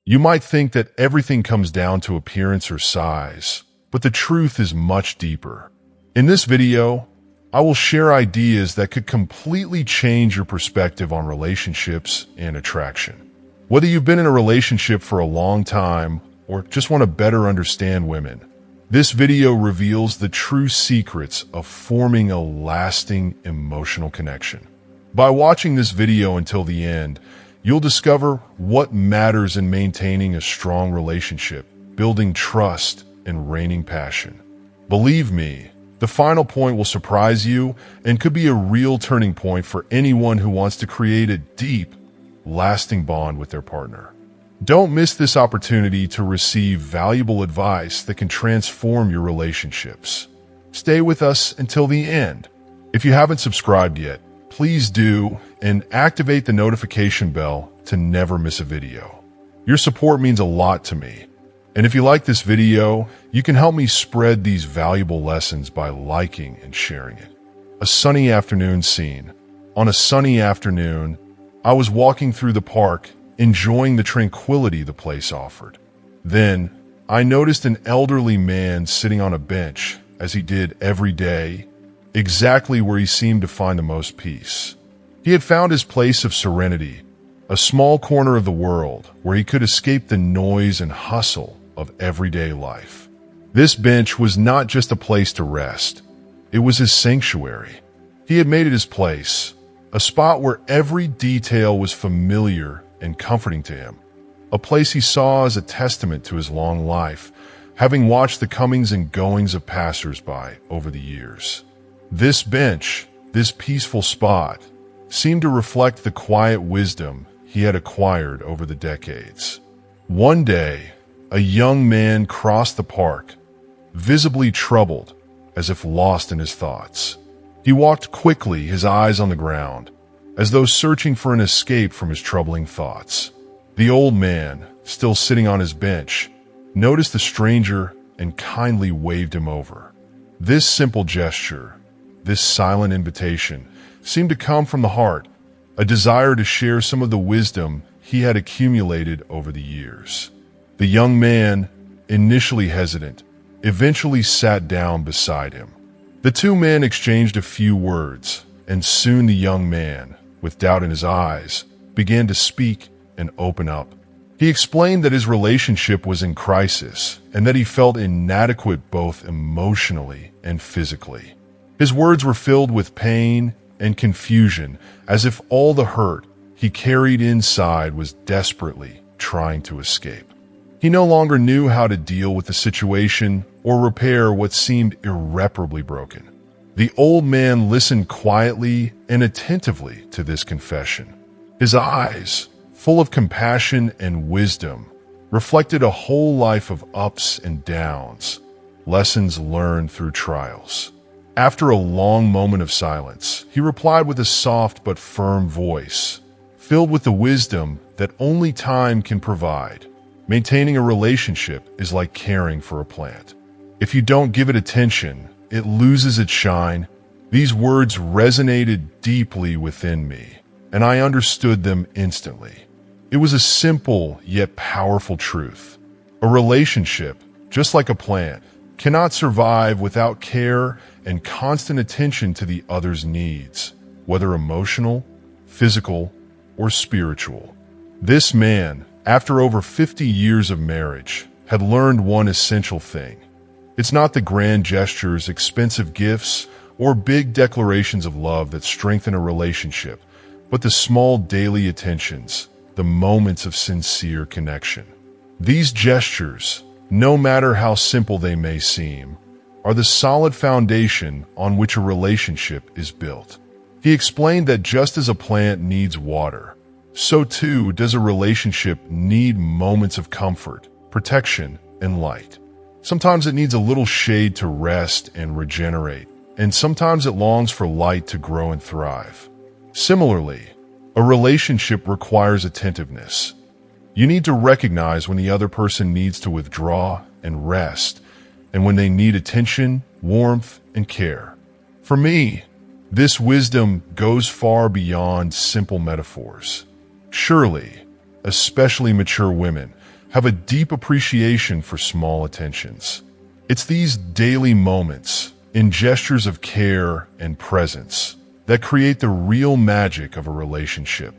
You might think that everything comes down to appearance or size, but the truth is much deeper. In this video, I will share ideas that could completely change your perspective on relationships and attraction. Whether you've been in a relationship for a long time or just want to better understand women, this video reveals the true secrets of forming a lasting emotional connection. By watching this video until the end, you'll discover what matters in maintaining a strong relationship, building trust, and reigning passion. Believe me, the final point will surprise you and could be a real turning point for anyone who wants to create a deep, lasting bond with their partner. Don't miss this opportunity to receive valuable advice that can transform your relationships. Stay with us until the end. If you haven't subscribed yet, please do and activate the notification bell to never miss a video. Your support means a lot to me. And if you like this video, you can help me spread these valuable lessons by liking and sharing it. A sunny afternoon scene. On a sunny afternoon, I was walking through the park, enjoying the tranquility the place offered. Then, I noticed an elderly man sitting on a bench, as he did every day, exactly where he seemed to find the most peace. He had found his place of serenity, a small corner of the world where he could escape the noise and hustle of everyday life. This bench was not just a place to rest. It was his sanctuary. He had made it his place, a spot where every detail was familiar and comforting to him, a place he saw as a testament to his long life, having watched the comings and goings of passers-by over the years. This bench, this peaceful spot, seemed to reflect the quiet wisdom he had acquired over the decades. One day, a young man crossed the park, visibly troubled, as if lost in his thoughts. He walked quickly, his eyes on the ground, as though searching for an escape from his troubling thoughts. The old man, still sitting on his bench, noticed the stranger and kindly waved him over. This simple gesture, this silent invitation, seemed to come from the heart, a desire to share some of the wisdom he had accumulated over the years. The young man, initially hesitant, eventually sat down beside him. The two men exchanged a few words, and soon the young man, with doubt in his eyes, began to speak and open up. He explained that his relationship was in crisis and that he felt inadequate both emotionally and physically. His words were filled with pain and confusion, as if all the hurt he carried inside was desperately trying to escape. He no longer knew how to deal with the situation or repair what seemed irreparably broken. The old man listened quietly and attentively to this confession. His eyes, full of compassion and wisdom, reflected a whole life of ups and downs, lessons learned through trials. After a long moment of silence, he replied with a soft but firm voice, filled with the wisdom that only time can provide. Maintaining a relationship is like caring for a plant. If you don't give it attention, it loses its shine. These words resonated deeply within me, and I understood them instantly. It was a simple yet powerful truth. A relationship, just like a plant, cannot survive without care and constant attention to the other's needs, whether emotional, physical, or spiritual. This man, after over 50 years of marriage, had learned one essential thing. It's not the grand gestures, expensive gifts, or big declarations of love that strengthen a relationship, but the small daily attentions, the moments of sincere connection. These gestures, no matter how simple they may seem, are the solid foundation on which a relationship is built. He explained that just as a plant needs water, so too does a relationship need moments of comfort, protection, and light. Sometimes it needs a little shade to rest and regenerate, and sometimes it longs for light to grow and thrive. Similarly, a relationship requires attentiveness. You need to recognize when the other person needs to withdraw and rest, and when they need attention, warmth, and care. For me, this wisdom goes far beyond simple metaphors. Surely, especially mature women, have a deep appreciation for small attentions. It's these daily moments, in gestures of care and presence, that create the real magic of a relationship.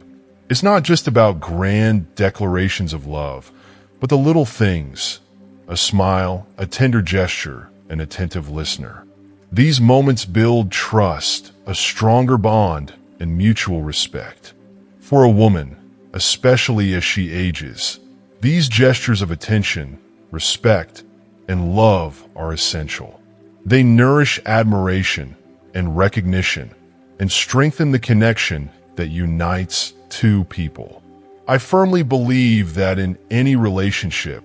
It's not just about grand declarations of love, but the little things: a smile, a tender gesture, an attentive listener. These moments build trust, a stronger bond, and mutual respect. For a woman, especially as she ages, these gestures of attention, respect, and love are essential. They nourish admiration and recognition and strengthen the connection that unites two people. I firmly believe that in any relationship,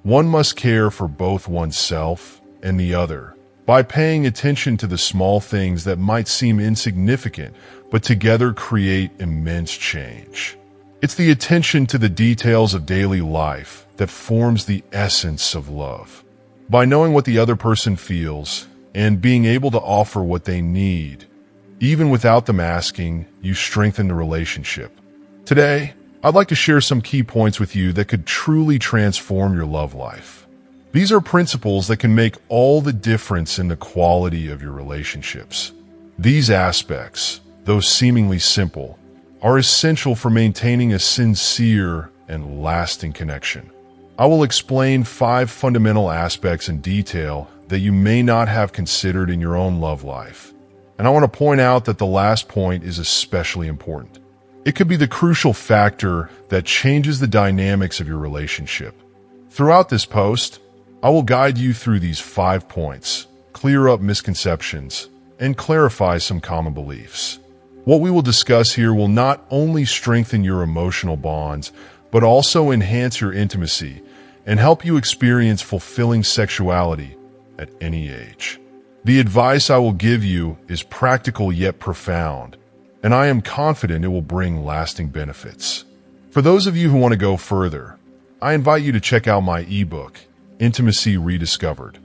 one must care for both oneself and the other by paying attention to the small things that might seem insignificant, but together create immense change. It's the attention to the details of daily life that forms the essence of love. By knowing what the other person feels and being able to offer what they need, even without them asking, you strengthen the relationship. Today, I'd like to share some key points with you that could truly transform your love life. These are principles that can make all the difference in the quality of your relationships. These aspects, though seemingly simple, are essential for maintaining a sincere and lasting connection. I will explain 5 fundamental aspects in detail that you may not have considered in your own love life. And I want to point out that the last point is especially important. It could be the crucial factor that changes the dynamics of your relationship. Throughout this post, I will guide you through these 5 points, clear up misconceptions, and clarify some common beliefs. What we will discuss here will not only strengthen your emotional bonds, but also enhance your intimacy and help you experience fulfilling sexuality at any age. The advice I will give you is practical yet profound, and I am confident it will bring lasting benefits. For those of you who want to go further, I invite you to check out my ebook, Intimacy Rediscovered: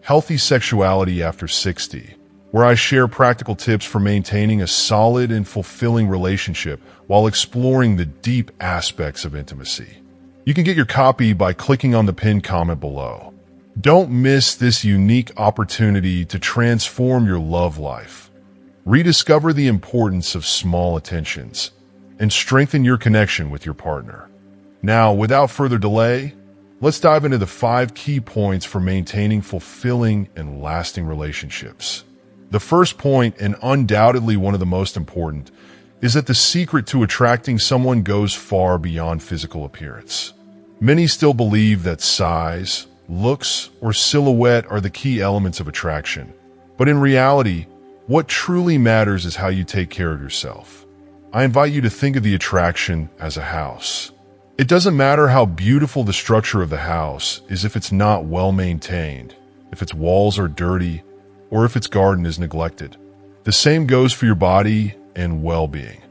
Healthy Sexuality After 60, where I share practical tips for maintaining a solid and fulfilling relationship while exploring the deep aspects of intimacy. You can get your copy by clicking on the pinned comment below. Don't miss this unique opportunity to transform your love life. Rediscover the importance of small attentions and strengthen your connection with your partner. Now, without further delay, let's dive into the 5 key points for maintaining fulfilling and lasting relationships. The first point, and undoubtedly one of the most important, is that the secret to attracting someone goes far beyond physical appearance. Many still believe that size, looks, or silhouette are the key elements of attraction. But in reality, what truly matters is how you take care of yourself. I invite you to think of the attraction as a house. It doesn't matter how beautiful the structure of the house is if it's not well maintained, if its walls are dirty, or if its garden is neglected. The same goes for your body and well-being.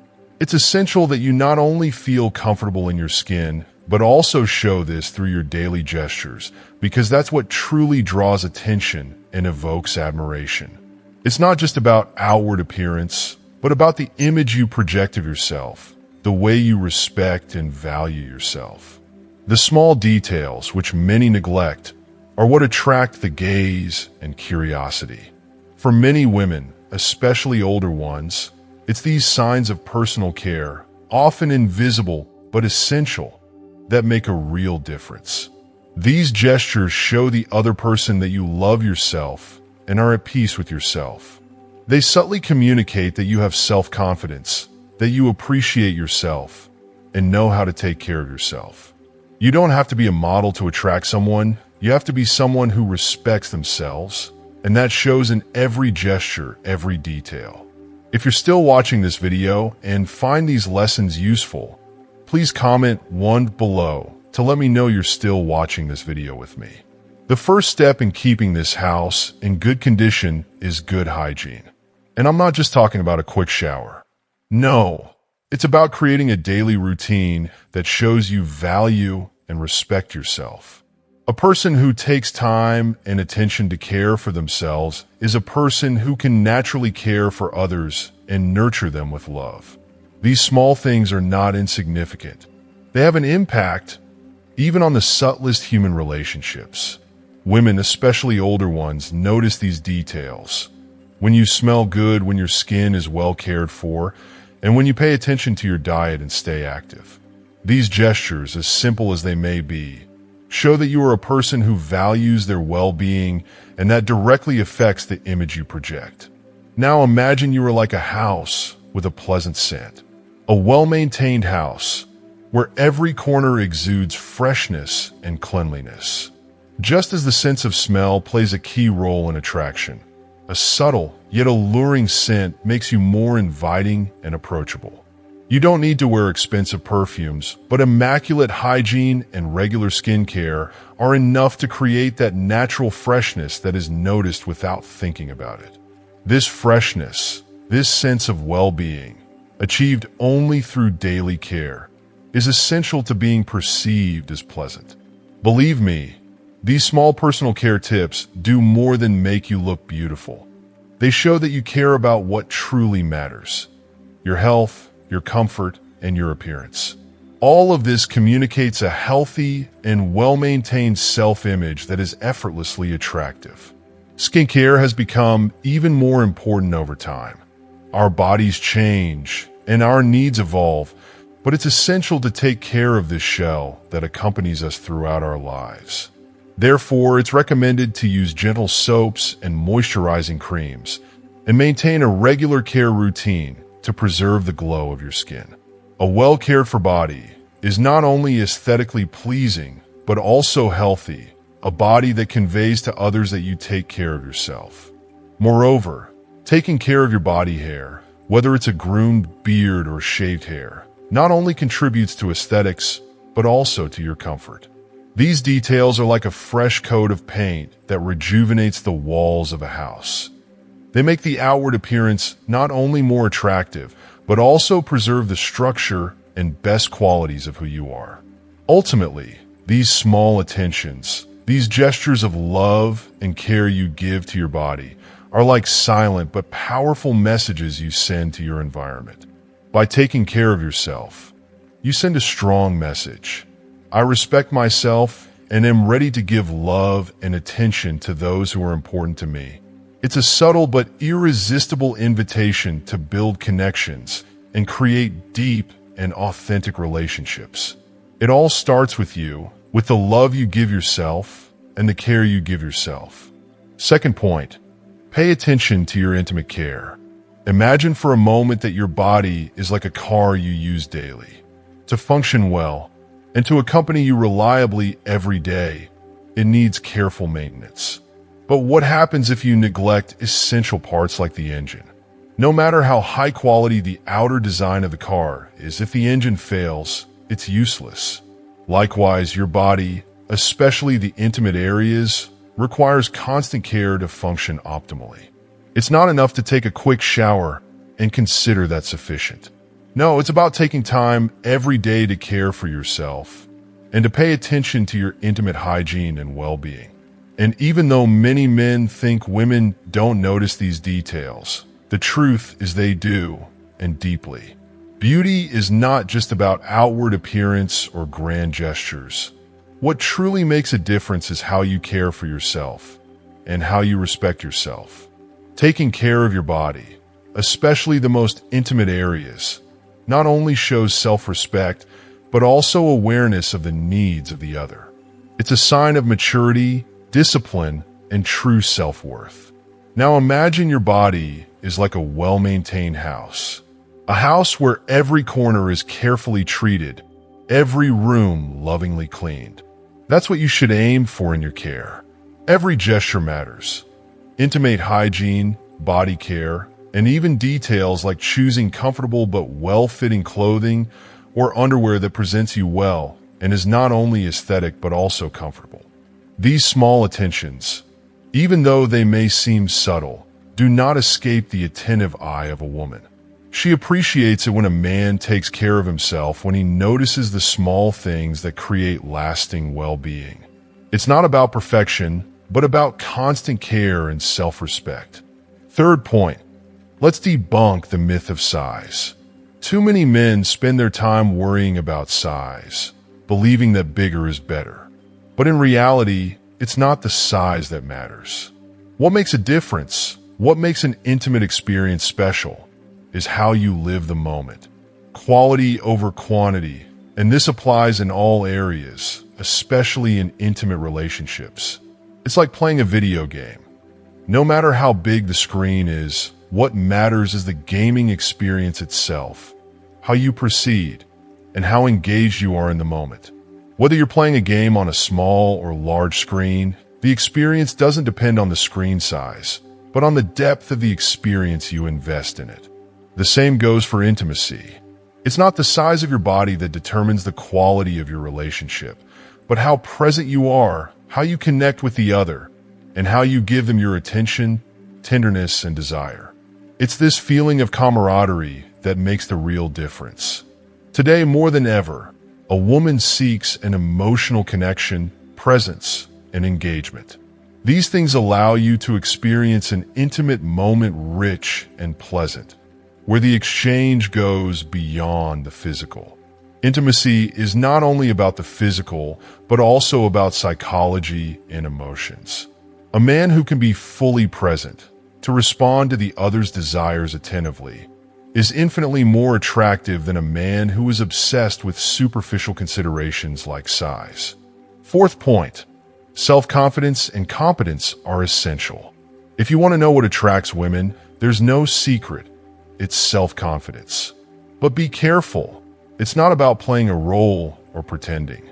It's essential that you not only feel comfortable in your skin, but also show this through your daily gestures, because that's what truly draws attention and evokes admiration. It's not just about outward appearance, but about the image you project of yourself, the way you respect and value yourself. The small details, which many neglect, are what attract the gaze and curiosity. For many women, especially older ones, it's these signs of personal care, often invisible but essential, that make a real difference. These gestures show the other person that you love yourself and are at peace with yourself. They subtly communicate that you have self-confidence, that you appreciate yourself, and know how to take care of yourself. You don't have to be a model to attract someone. You have to be someone who respects themselves, and that shows in every gesture, every detail. If you're still watching this video and find these lessons useful, please comment 1 below to let me know you're still watching this video with me. The first step in keeping this house in good condition is good hygiene. And I'm not just talking about a quick shower. No, it's about creating a daily routine that shows you value and respect yourself. A person who takes time and attention to care for themselves is a person who can naturally care for others and nurture them with love. These small things are not insignificant. They have an impact, even on the subtlest human relationships. Women, especially older ones, notice these details. When you smell good, when your skin is well cared for, and when you pay attention to your diet and stay active. These gestures, as simple as they may be, show that you are a person who values their well-being, and that directly affects the image you project. Now imagine you are like a house with a pleasant scent. A well-maintained house where every corner exudes freshness and cleanliness. Just as the sense of smell plays a key role in attraction, a subtle yet alluring scent makes you more inviting and approachable. You don't need to wear expensive perfumes, but immaculate hygiene and regular skincare are enough to create that natural freshness that is noticed without thinking about it. This freshness, this sense of well-being, achieved only through daily care, is essential to being perceived as pleasant. Believe me, these small personal care tips do more than make you look beautiful. They show that you care about what truly matters: your health, your comfort, and your appearance. All of this communicates a healthy and well-maintained self-image that is effortlessly attractive. Skincare has become even more important over time. Our bodies change and our needs evolve, but it's essential to take care of this shell that accompanies us throughout our lives. Therefore, it's recommended to use gentle soaps and moisturizing creams and maintain a regular care routine to preserve the glow of your skin. A well-cared-for body is not only aesthetically pleasing, but also healthy, a body that conveys to others that you take care of yourself. Moreover, taking care of your body hair, whether it's a groomed beard or shaved hair, not only contributes to aesthetics, but also to your comfort. These details are like a fresh coat of paint that rejuvenates the walls of a house. They make the outward appearance not only more attractive, but also preserve the structure and best qualities of who you are. Ultimately, these small attentions, these gestures of love and care you give to your body, are like silent but powerful messages you send to your environment. By taking care of yourself, you send a strong message. I respect myself and am ready to give love and attention to those who are important to me. It's a subtle but irresistible invitation to build connections and create deep and authentic relationships. It all starts with you, with the love you give yourself and the care you give yourself. Second point, pay attention to your intimate care. Imagine for a moment that your body is like a car you use daily. To function well and to accompany you reliably every day, it needs careful maintenance. But what happens if you neglect essential parts like the engine? No matter how high quality the outer design of the car is, if the engine fails, it's useless. Likewise, your body, especially the intimate areas, requires constant care to function optimally. It's not enough to take a quick shower and consider that sufficient. No, it's about taking time every day to care for yourself and to pay attention to your intimate hygiene and well-being. And even though many men think women don't notice these details, the truth is they do, and deeply. Beauty is not just about outward appearance or grand gestures. What truly makes a difference is how you care for yourself and how you respect yourself. Taking care of your body, especially the most intimate areas, not only shows self-respect, but also awareness of the needs of the other. It's a sign of maturity, discipline, and true self-worth. Now imagine your body is like a well-maintained house. A house where every corner is carefully treated, every room lovingly cleaned. That's what you should aim for in your care. Every gesture matters. Intimate hygiene, body care, and even details like choosing comfortable but well-fitting clothing or underwear that presents you well and is not only aesthetic but also comfortable. These small attentions, even though they may seem subtle, do not escape the attentive eye of a woman. She appreciates it when a man takes care of himself, when he notices the small things that create lasting well-being. It's not about perfection, but about constant care and self-respect. Third point, let's debunk the myth of size. Too many men spend their time worrying about size. believing that bigger is better. But in reality, it's not the size that matters. What makes a difference, what makes an intimate experience special, is how you live the moment. Quality over quantity, and this applies in all areas, especially in intimate relationships. It's like playing a video game. No matter how big the screen is, what matters is the gaming experience itself, how you proceed, and how engaged you are in the moment. Whether you're playing a game on a small or large screen, the experience doesn't depend on the screen size, but on the depth of the experience you invest in it. The same goes for intimacy. It's not the size of your body that determines the quality of your relationship, but how present you are, how you connect with the other, and how you give them your attention, tenderness, and desire. It's this feeling of camaraderie that makes the real difference. Today, more than ever, a woman seeks an emotional connection, presence, and engagement. These things allow you to experience an intimate moment rich and pleasant, where the exchange goes beyond the physical. Intimacy is not only about the physical, but also about psychology and emotions. A man who can be fully present, to respond to the other's desires attentively, is infinitely more attractive than a man who is obsessed with superficial considerations like size. Fourth point, self-confidence and competence are essential. If you want to know what attracts women, there's no secret. It's self-confidence. But be careful. It's not about playing a role or pretending.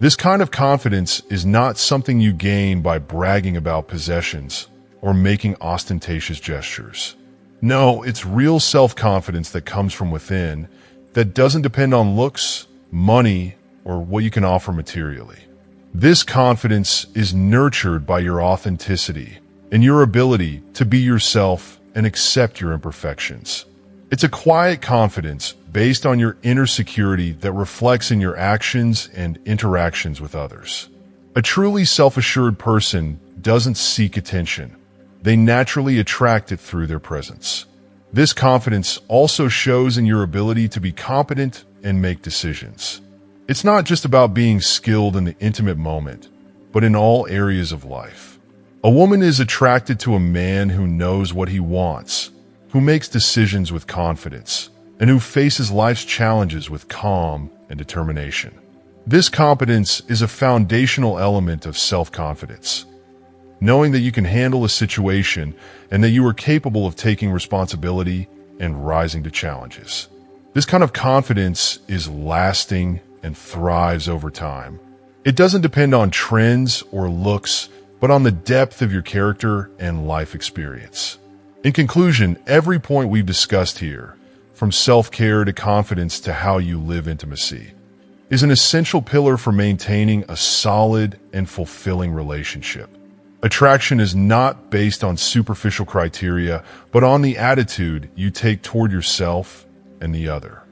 This kind of confidence is not something you gain by bragging about possessions or making ostentatious gestures. No, it's real self-confidence that comes from within, that doesn't depend on looks, money, or what you can offer materially. This confidence is nurtured by your authenticity and your ability to be yourself and accept your imperfections. It's a quiet confidence based on your inner security that reflects in your actions and interactions with others. A truly self-assured person doesn't seek attention. They naturally attract it through their presence. This confidence also shows in your ability to be competent and make decisions. It's not just about being skilled in the intimate moment, but in all areas of life. A woman is attracted to a man who knows what he wants, who makes decisions with confidence, and who faces life's challenges with calm and determination. This competence is a foundational element of self-confidence. Knowing that you can handle a situation and that you are capable of taking responsibility and rising to challenges. This kind of confidence is lasting and thrives over time. It doesn't depend on trends or looks, but on the depth of your character and life experience. In conclusion, every point we've discussed here, from self-care to confidence to how you live intimacy, is an essential pillar for maintaining a solid and fulfilling relationship. Attraction is not based on superficial criteria, but on the attitude you take toward yourself and the other.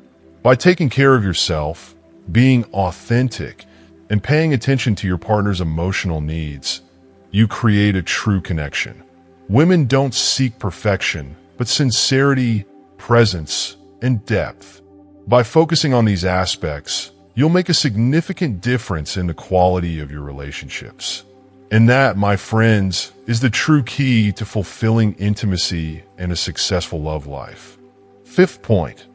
By taking care of yourself, being authentic, and paying attention to your partner's emotional needs, you create a true connection. Women don't seek perfection, but sincerity, presence, and depth. By focusing on these aspects, you'll make a significant difference in the quality of your relationships. And that, my friends, is the true key to fulfilling intimacy and a successful love life. Fifth point,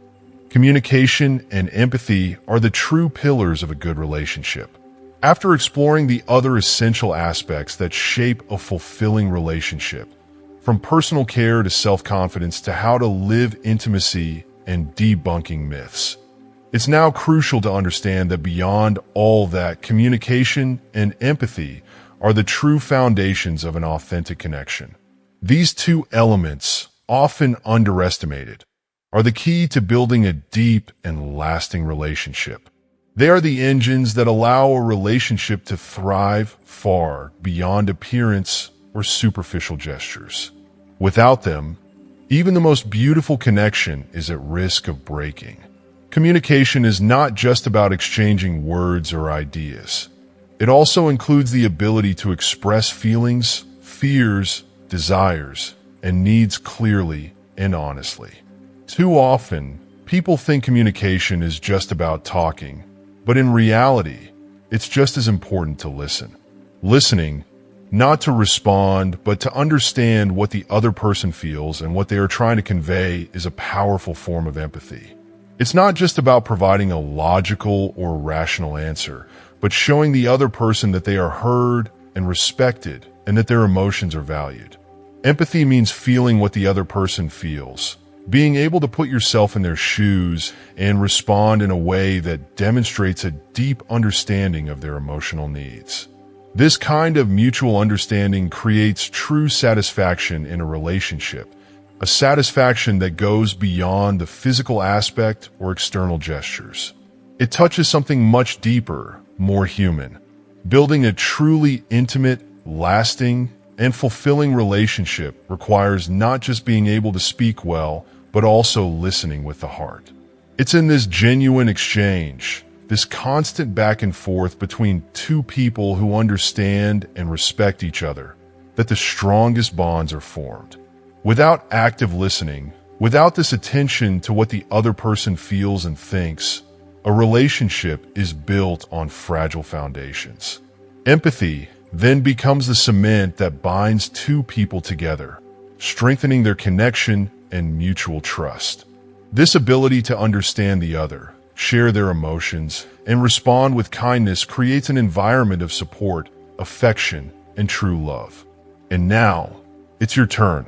communication and empathy are the true pillars of a good relationship. After exploring the other essential aspects that shape a fulfilling relationship, from personal care to self-confidence to how to live intimacy and debunking myths, it's now crucial to understand that beyond all that, communication and empathy are the true foundations of an authentic connection. These two elements, often underestimated, are the key to building a deep and lasting relationship. They are the engines that allow a relationship to thrive far beyond appearance or superficial gestures. Without them, even the most beautiful connection is at risk of breaking. Communication is not just about exchanging words or ideas. It also includes the ability to express feelings, fears, desires, and needs clearly and honestly. Too often, people think communication is just about talking, but in reality, it's just as important to listen. Listening, not to respond, but to understand what the other person feels and what they are trying to convey, is a powerful form of empathy. It's not just about providing a logical or rational answer, but showing the other person that they are heard and respected and that their emotions are valued. Empathy means feeling what the other person feels, being able to put yourself in their shoes and respond in a way that demonstrates a deep understanding of their emotional needs. This kind of mutual understanding creates true satisfaction in a relationship, a satisfaction that goes beyond the physical aspect or external gestures. It touches something much deeper, more human. Building a truly intimate, lasting, and fulfilling relationship requires not just being able to speak well, but also listening with the heart. It's in this genuine exchange, this constant back and forth between two people who understand and respect each other, that the strongest bonds are formed. Without active listening, without this attention to what the other person feels and thinks, a relationship is built on fragile foundations. Empathy then becomes the cement that binds two people together, strengthening their connection and mutual trust. This ability to understand the other, share their emotions, and respond with kindness creates an environment of support, affection, and true love. And now, it's your turn.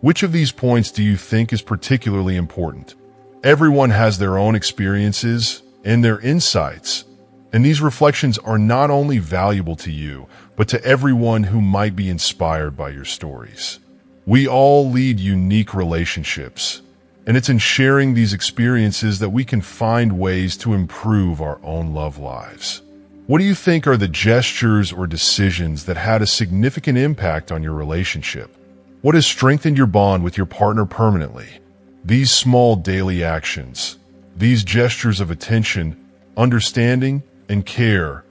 Which of these points do you think is particularly important? Everyone has their own experiences and their insights, and these reflections are not only valuable to you, but to everyone who might be inspired by your stories. We all lead unique relationships, and it's in sharing these experiences that we can find ways to improve our own love lives. What do you think are the gestures or decisions that had a significant impact on your relationship? What has strengthened your bond with your partner permanently? These small daily actions, these gestures of attention, understanding, and care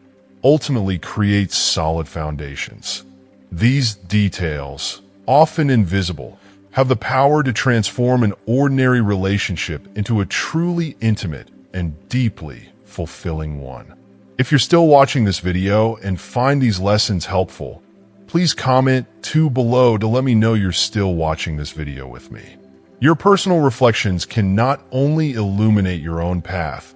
ultimately create solid foundations. These details, often invisible, have the power to transform an ordinary relationship into a truly intimate and deeply fulfilling one. If you're still watching this video and find these lessons helpful, please comment below to let me know you're still watching this video with me. Your personal reflections can not only illuminate your own path,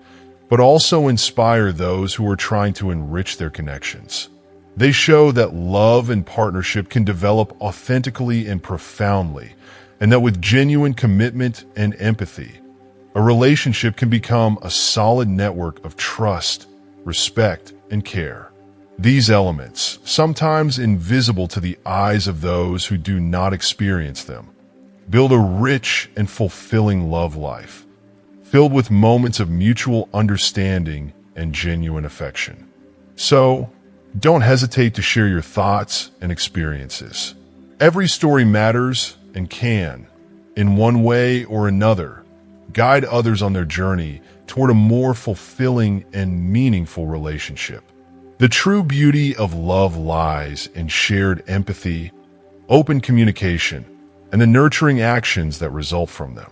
but also inspire those who are trying to enrich their connections. They show that love and partnership can develop authentically and profoundly, and that with genuine commitment and empathy, a relationship can become a solid network of trust, respect, and care. These elements, sometimes invisible to the eyes of those who do not experience them, build a rich and fulfilling love life, filled with moments of mutual understanding and genuine affection. So, don't hesitate to share your thoughts and experiences. Every story matters and can, in one way or another, guide others on their journey toward a more fulfilling and meaningful relationship. The true beauty of love lies in shared empathy, open communication, and the nurturing actions that result from them.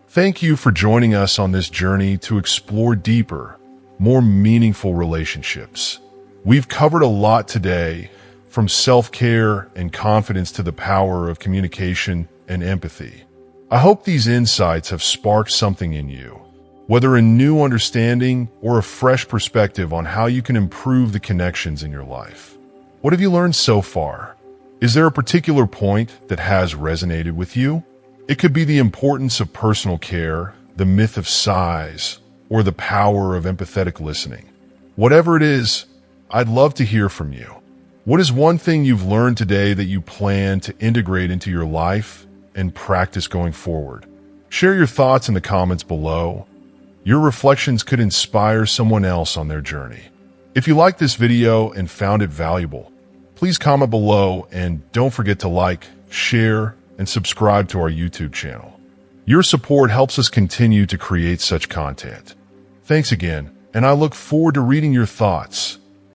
Thank you for joining us on this journey to explore deeper, more meaningful relationships. We've covered a lot today, from self-care and confidence to the power of communication and empathy. I hope these insights have sparked something in you, whether a new understanding or a fresh perspective on how you can improve the connections in your life. What have you learned so far? Is there a particular point that has resonated with you? It could be the importance of personal care, the myth of size, or the power of empathetic listening. Whatever it is, I'd love to hear from you. What is one thing you've learned today that you plan to integrate into your life and practice going forward? Share your thoughts in the comments below. Your reflections could inspire someone else on their journey. If you liked this video and found it valuable, please comment below and don't forget to like, share, and subscribe to our YouTube channel. Your support helps us continue to create such content. Thanks again, and I look forward to reading your thoughts.